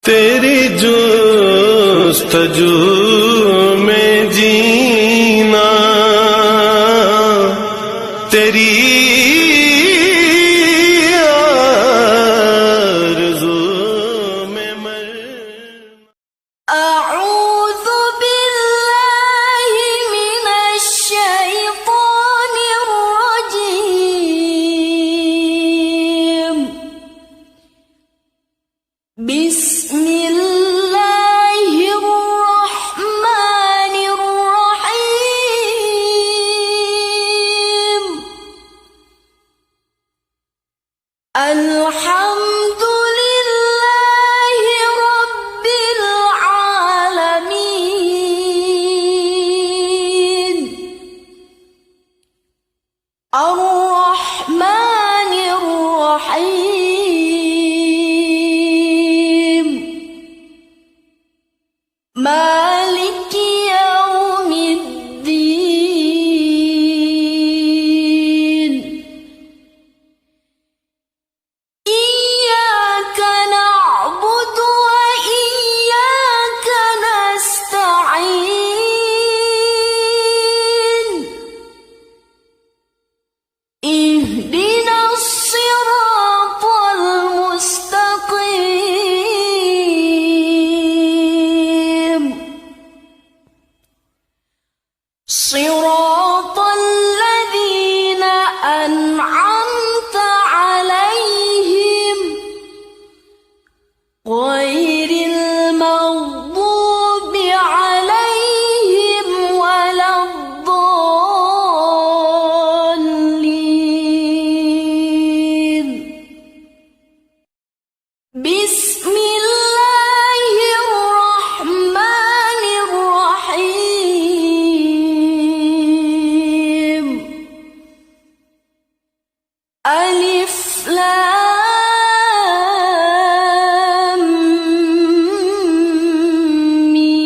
तेरी जोस्तजू में जीना, तेरी आरज़ू में मरना। अऊज़ु बिल्लाहि मिनश शैतानिर रजीम। बिस्मिल्लाहिर रहमानिर रहीम। अल्हम्दुलिल्लाहि रब्बिल आलमीन। अर्रहमानिर रहीम। मालिकि यौमिद्दीन। इय्याक नअबुदु व इय्याक नस्तईन। इहदिनस सिरातल मुस्तकीम। सिरातल लज़ीना अनअमत अलैहिम गैरिल मग़दूबि अलैहिम वलद्दॉल्लीन। बिस्मिल्लाहिर रहमानिर रहीम। अलिफ लाम मीम।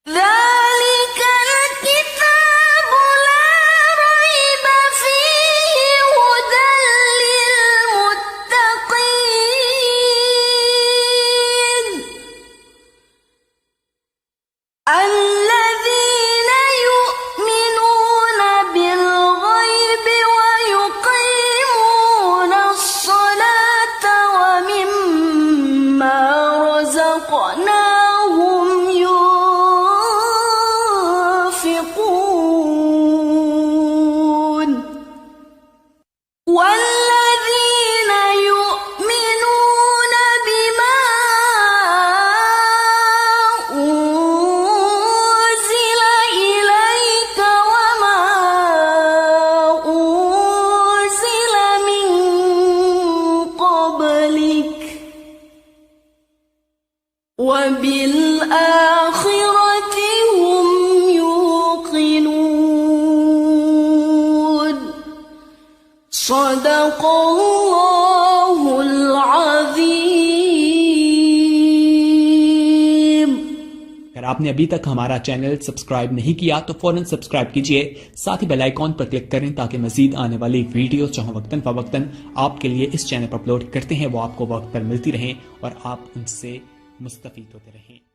ज़ालिकल किताबु ला रैब फीहि हुदल लिलमुत्तक़ीन। الذين يؤمنون بالغيب ويقيمون الصلاة ومما رزقناهم ينفقون والذين يؤمنون بما أنزل إليك وما أنزل من قبلك وبالآخرة هم يوقنون صدق الله العظيم। अगर आपने अभी तक हमारा चैनल सब्सक्राइब नहीं किया तो फौरन सब्सक्राइब कीजिए, साथ ही बेल आइकॉन पर क्लिक करें ताकि मजीद आने वाली वीडियो जो वक्तन फवक्तन आपके लिए इस चैनल पर अपलोड करते हैं वो आपको वक्त पर मिलती रहें और आप उनसे मुस्तफीद होते रहें।